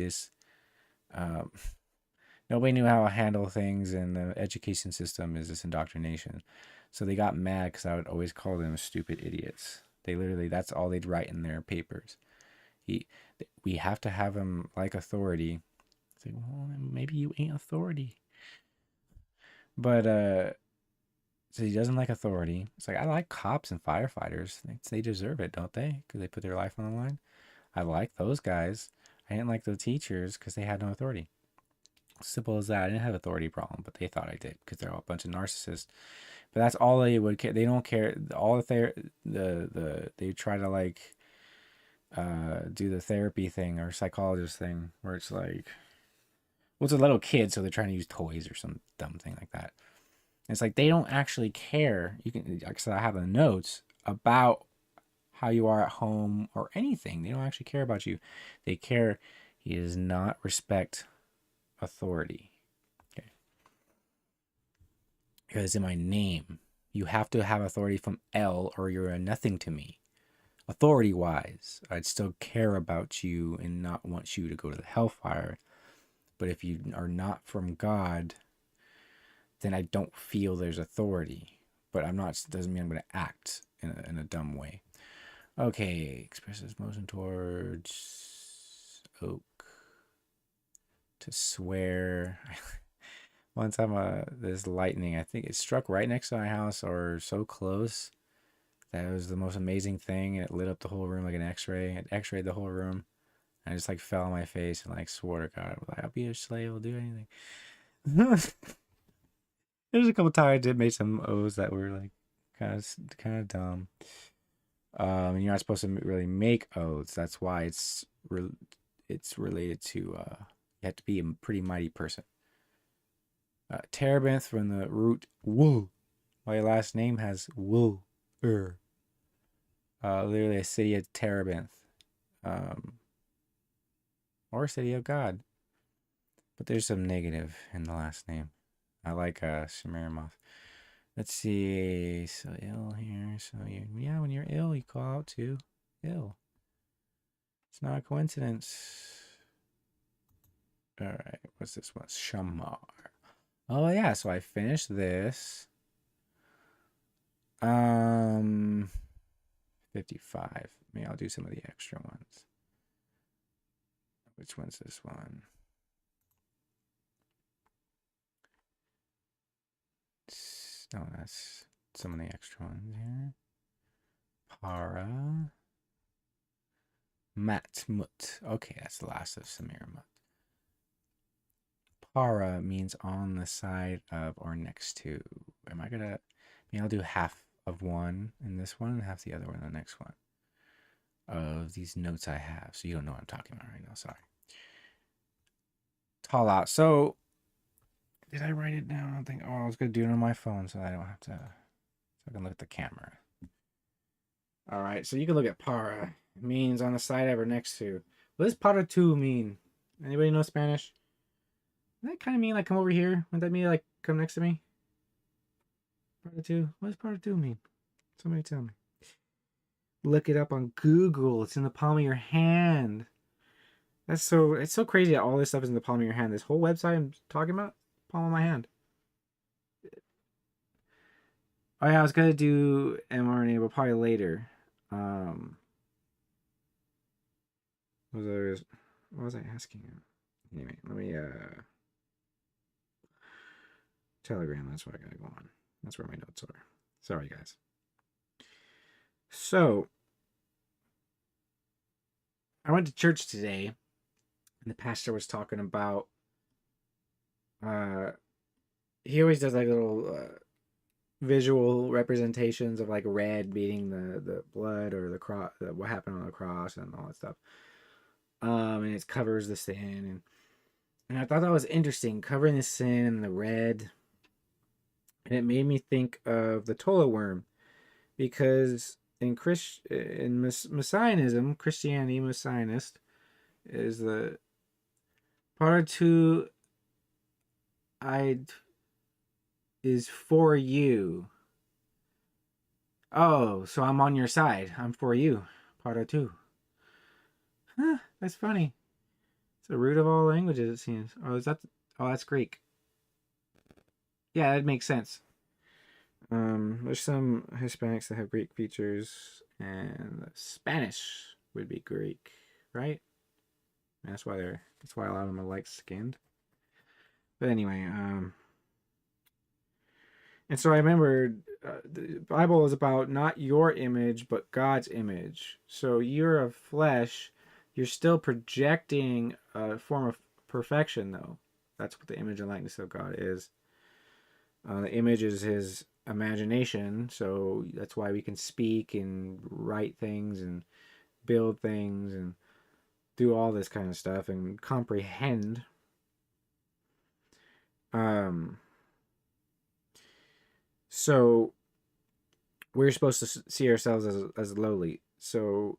nobody knew how to handle things, and the education system is this indoctrination. So they got mad because I would always call them stupid idiots. They literally, that's all they'd write in their papers. We have to have him like authority. It's like, well, maybe you ain't authority. But so he doesn't like authority. It's like, I like cops and firefighters. They deserve it, don't they? Because they put their life on the line. I like those guys. I didn't like the teachers because they had no authority. Simple as that. I didn't have authority problem, but they thought I did because they're all a bunch of narcissists. But that's all they would care. They don't care. All they try to like do the therapy thing or psychologist thing where it's like, well, it's a little kid, so they're trying to use toys or some dumb thing like that. And it's like they don't actually care. You can, like I said, I have the notes about how you are at home or anything. They don't actually care about you. They care. He does not respect authority. Okay. Because in my name, you have to have authority from L or you're a nothing to me. Authority wise, I'd still care about you and not want you to go to the hellfire. But if you are not from God, then I don't feel there's authority. But I'm not, doesn't mean I'm going to act in a dumb way. Okay, expresses motion towards oak. To swear. One time this lightning, I think it struck right next to my house or so close that it was the most amazing thing. It lit up the whole room like an x-ray. It x-rayed the whole room. I just like fell on my face and like swore to God, I'll be a slave, I'll do anything. There's a couple times I did make some oaths that were like kind of dumb. And you're not supposed to really make oaths. That's why it's related to you have to be a pretty mighty person. Terebinth from the root wool. My last name has wool. Literally a city of Terebinth. Or city of God. But there's some negative in the last name. I like Shemiramoth. Let's see. So ill here. So yeah, when you're ill, you call out to ill. It's not a coincidence. All right, what's this one? Shamar. Oh yeah, so I finished this. 55. Maybe I'll do some of the extra ones. Which one's this one? No, that's some of the extra ones here. Para. Matmut. Okay, that's the last of Shemiramoth. Para means on the side of or next to. Am I gonna? I'll do half of one in this one and half the other one in the next one. Of these notes I have, so you don't know what I'm talking about right now. Sorry. Tall out. So, did I write it down? I don't think. Oh, I was gonna do it on my phone, so I don't have to. So I can look at the camera. All right. So you can look at para. It means on the side of or next to. What does para tu mean? Anybody know Spanish? Doesn't that kind of mean like come over here? Wouldn't that mean like come next to me? Para tu. What does para tu mean? Somebody tell me. Look it up on Google. It's in the palm of your hand. It's so crazy that all this stuff is in the palm of your hand. This whole website I'm talking about, palm of my hand. Oh yeah, I was gonna do mRNA, but probably later. What was I asking you? Anyway, let me Telegram, that's what I gotta go on. That's where my notes are. Sorry guys. So I went to church today and the pastor was talking about he always does like little visual representations of like red beating the blood or the cross, what happened on the cross and all that stuff. And it covers the sin and I thought that was interesting, covering the sin and the red. And it made me think of the Tola worm, because in Messianism, Christianity, Messianist is the part two. I is for you. Oh, so I'm on your side. I'm for you. Part two. Huh, that's funny. It's the root of all languages, it seems. Oh, that's Greek. Yeah, that makes sense. There's some Hispanics that have Greek features, and Spanish would be Greek, right? That's why a lot of them are light skinned. But anyway, and so I remembered the Bible is about not your image, but God's image. So you're of flesh, you're still projecting a form of perfection, though. That's what the image and likeness of God is. The image is his imagination, so that's why we can speak and write things and build things and do all this kind of stuff and comprehend. So we're supposed to see ourselves as lowly. So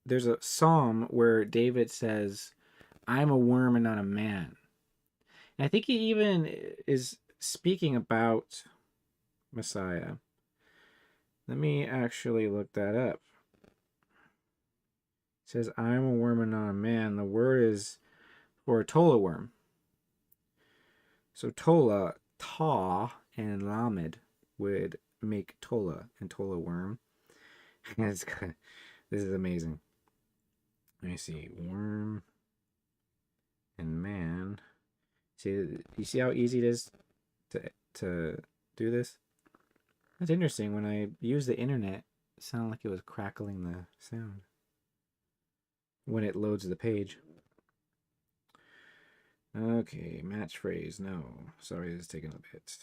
there's a psalm where David says, I'm a worm and not a man. And I think he even is speaking about Messiah. Let me actually look that up. It says, I'm a worm and not a man. The word is for a tola worm. So tola, ta, and lamed would make tola and tola worm. And it's good. This is amazing. Let me see. Worm and man. See, you see how easy it is to do this? That's interesting. When I use the internet, it sounded like it was crackling the sound when it loads the page. Okay, match phrase. No, sorry, this is taking a bit.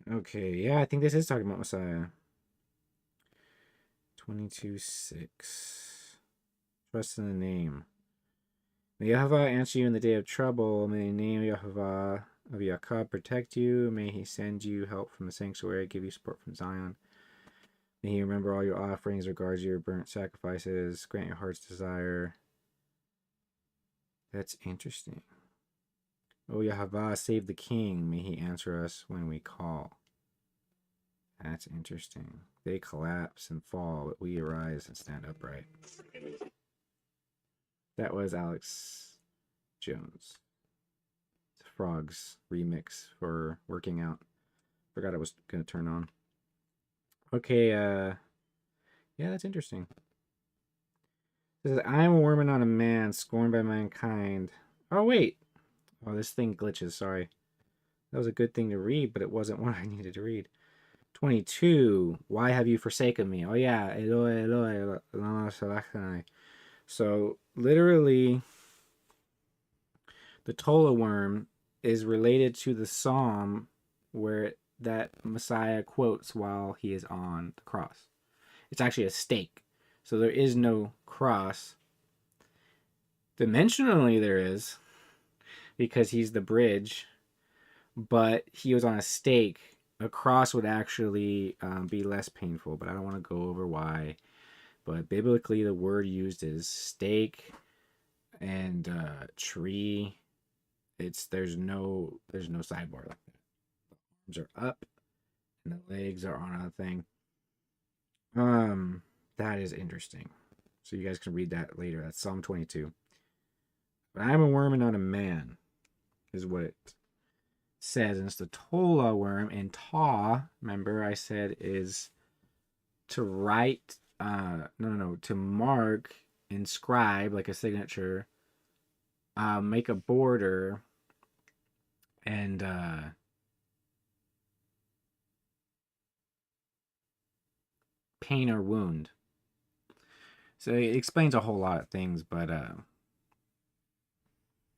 Okay, yeah, I think this is talking about Messiah. 22:6. Trust in the name. May Yahovah answer you in the day of trouble. May the name Yahovah of Yaakov protect you. May he send you help from the sanctuary, give you support from Zion. May he remember all your offerings, regards your burnt sacrifices, grant your heart's desire. That's interesting. Oh, Yahovah, save the king. May he answer us when we call. That's interesting. They collapse and fall, but we arise and stand upright. That was Alex Jones. Frogs remix for working out. Forgot it was going to turn on. Okay, yeah, that's interesting. It says, I am a worm and not a man, scorned by mankind. Oh, wait. Oh, this thing glitches, sorry. That was a good thing to read, but it wasn't what I needed to read. 22. Why have you forsaken me? Oh, yeah. Eloi, Eloi, lama sabachthani. So, literally, the Tola worm is related to the psalm where that Messiah quotes while he is on the cross. It's actually a stake. So there is no cross. Dimensionally, there is, because he's the bridge, but he was on a stake. A cross would actually be less painful, but I don't want to go over why. But biblically, the word used is stake and tree. There's no sidebar like that. The arms are up and the legs are on a thing. That is interesting. So you guys can read that later. That's Psalm 22. But I'm a worm and not a man, is what it says. And it's the Tola worm. And Ta, remember I said, is to write, to mark, inscribe, like a signature, make a border, and pain or wound. So it explains a whole lot of things, but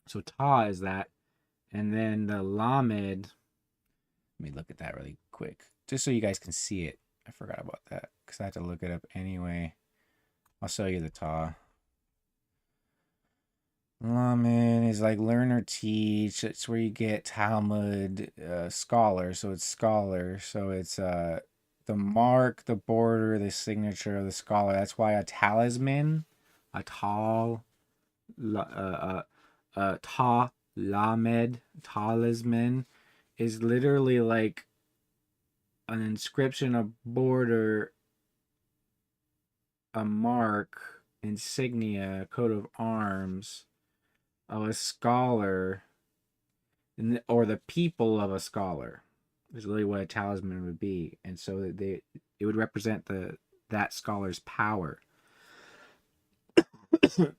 so Ta is that. And then the Lamed, let me look at that really quick, just so you guys can see it. I forgot about that because I had to look it up anyway. I'll show you the Ta. Lamed is like learn or teach. It's where you get Talmud scholar. So it's scholar. So it's the mark, the border, the signature of the scholar. That's why a talisman, a tal, ta lamed, talisman, is literally like an inscription, a border, a mark, insignia, coat of arms of a scholar, or the people of a scholar, is really what a talisman would be. And so it would represent that scholar's power.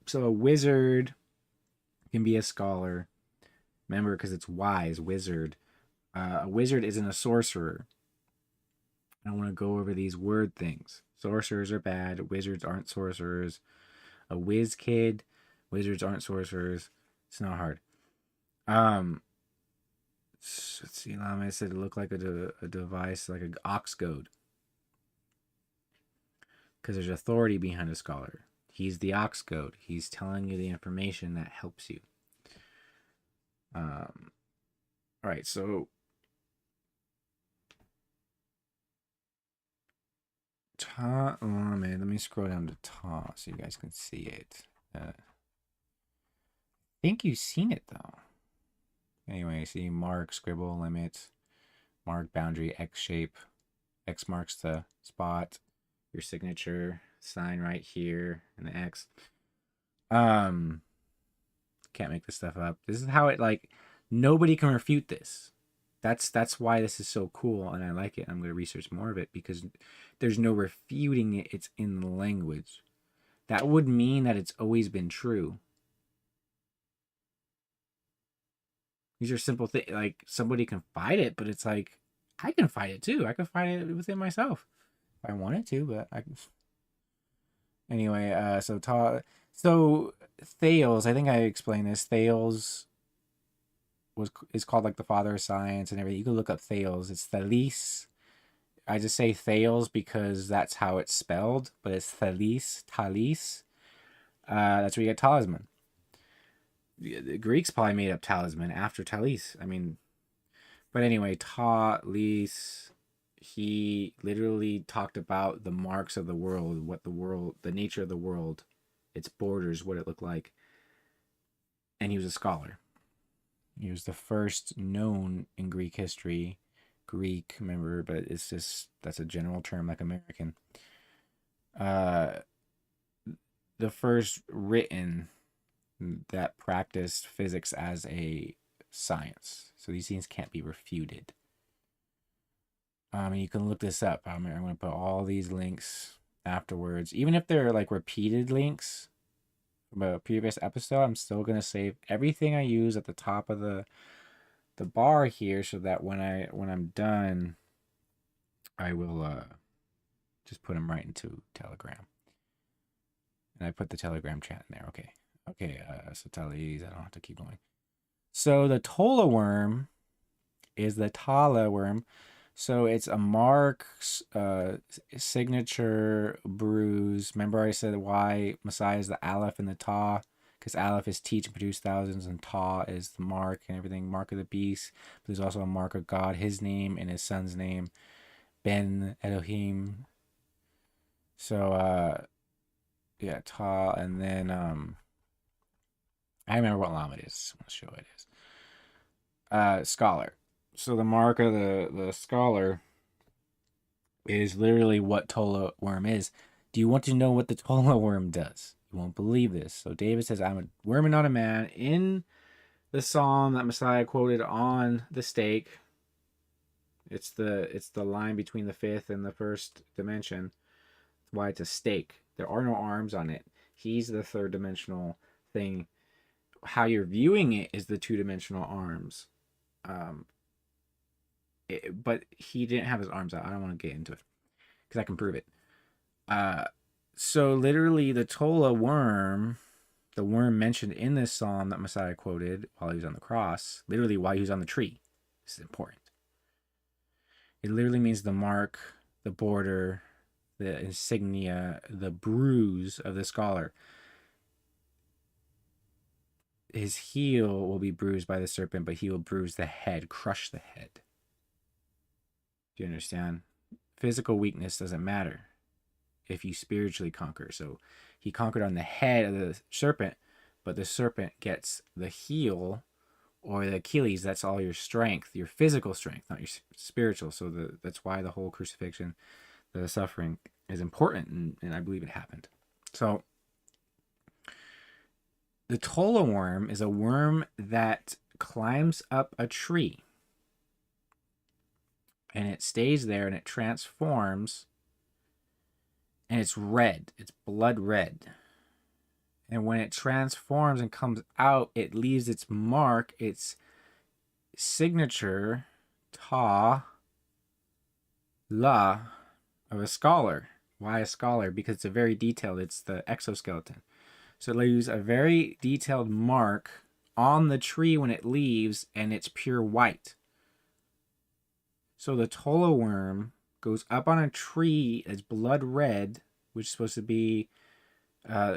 So a wizard can be a scholar. Remember, because it's wise, wizard. A wizard isn't a sorcerer. I want to go over these word things. Sorcerers are bad. Wizards aren't sorcerers. A whiz kid. Wizards aren't sorcerers. It's not hard. Let's see. Lama said it looked like a device, like an ox goad, because there's authority behind a scholar. He's the ox goad. He's telling you the information that helps you. All right. So Ta. Oh man, let me scroll down to Ta so you guys can see it. I think you've seen it though. Anyway, see mark, scribble, limit, mark, boundary, X shape. X marks the spot. Your signature, sign right here, and the X. Can't make this stuff up. This is how it, like, nobody can refute this. That's why this is so cool, and I like it. I'm going to research more of it because there's no refuting it. It's in the language. That would mean that it's always been true. These are simple things. Like, somebody can fight it, but it's like, I can fight it too. I can fight it within myself if I wanted to, but I can. Anyway, so Thales, I think I explained this. Thales is called like the father of science and everything. You can look up Thales. It's Thales. I just say Thales because that's how it's spelled, but it's Thales, Thales. That's where you get talisman. The Greeks probably made up talisman after Thales. I mean, but anyway, Thales. He literally talked about the marks of the world, the nature of the world, its borders, what it looked like. And he was a scholar. He was the first known in Greek history. Greek, remember, but it's just, that's a general term like American. The first written that practiced physics as a science. So these things can't be refuted. And you can look this up. I'm going to put all these links afterwards. Even if they're like repeated links from a previous episode, I'm still going to save everything I use at the top of the bar here, so that when I'm done, I will just put them right into Telegram. And I put the Telegram chat in there. Okay. So tell these, I don't have to keep going. So the Tola worm is the Tala worm. So it's a mark, signature, bruise. Remember I said why Messiah is the Aleph and the Ta? Because Aleph is teach and produce thousands, and Ta is the mark and everything, mark of the beast. But there's also a mark of God, his name and his son's name, Ben Elohim. So, yeah, Ta, and then, I remember what lam it is. I'll show it is. Scholar. So the mark of the scholar is literally what Tola worm is. Do you want to know what the Tola worm does? You won't believe this. So David says, I'm a worm and not a man. In the psalm that Messiah quoted on the stake, it's the line between the fifth and the first dimension. That's why it's a stake. There are no arms on it. He's the third dimensional thing. How you're viewing it is the two-dimensional arms. But he didn't have his arms out. I don't want to get into it because I can prove it. So literally the Tola worm, the worm mentioned in this psalm that Messiah quoted while he was on the cross, literally while he was on the tree. This is important. It literally means the mark, the border, the insignia, the bruise of the scholar. His heel will be bruised by the serpent, but he will bruise the head, crush the head. Do you understand? Physical weakness doesn't matter if you spiritually conquer. So he conquered on the head of the serpent, but the serpent gets the heel or the Achilles. That's all your strength, your physical strength, not your spiritual. So that's why the whole crucifixion, the suffering is important, and I believe it happened. So the Tola worm is a worm that climbs up a tree, and it stays there, and it transforms, and it's red. It's blood red. And when it transforms and comes out, it leaves its mark, its signature, Ta, La, of a scholar. Why a scholar? Because it's a very detailed, it's the exoskeleton. So it leaves a very detailed mark on the tree when it leaves, and it's pure white. So the Tola worm goes up on a tree as blood red, which is supposed to be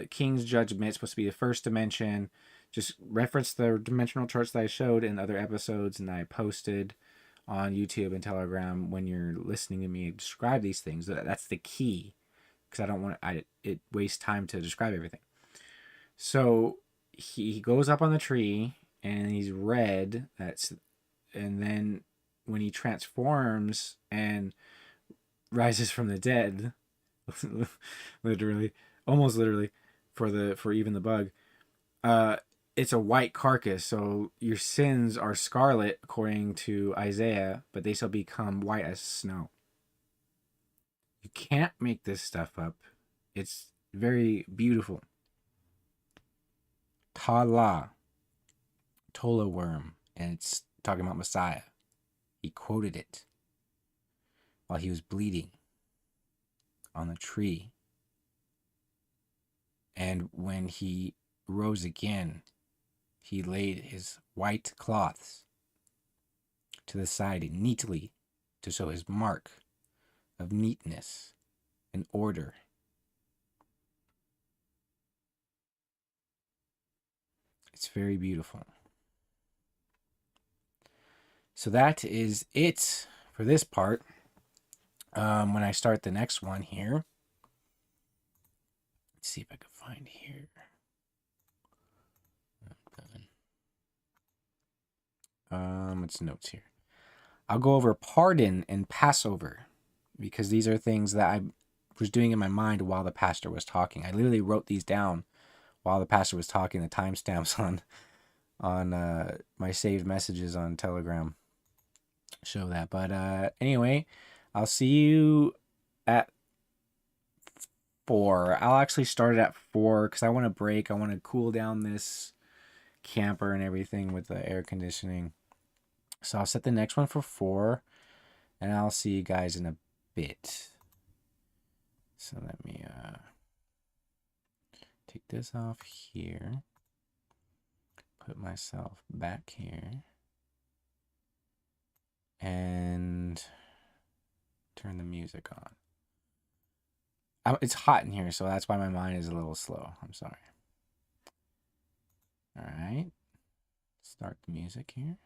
King's Judgment. It's supposed to be the first dimension. Just reference the dimensional charts that I showed in other episodes and that I posted on YouTube and Telegram when you're listening to me describe these things. That's the key, because I don't want it wastes time to describe everything. So he goes up on the tree and he's red. And then when he transforms and rises from the dead, literally, almost literally, for even the bug, it's a white carcass. So your sins are scarlet according to Isaiah, but they shall become white as snow. You can't make this stuff up. It's very beautiful. Tola worm, and it's talking about Messiah. He quoted it while he was bleeding on the tree. And when he rose again, he laid his white cloths to the side neatly to show his mark of neatness and order. It's very beautiful. So that is it for this part. When I start the next one here, let's see if I can find here. It's notes here. I'll go over pardon and Passover, because these are things that I was doing in my mind while the pastor was talking. I literally wrote these down while the pastor was talking, the timestamps on my saved messages on Telegram show that. But anyway, I'll see you at 4. I'll actually start it at 4 because I want to break. I want to cool down this camper and everything with the air conditioning. So I'll set the next one for 4, and I'll see you guys in a bit. So let me take this off here. Put myself back here. And turn the music on. It's hot in here, so that's why my mind is a little slow. I'm sorry. All right. Start the music here.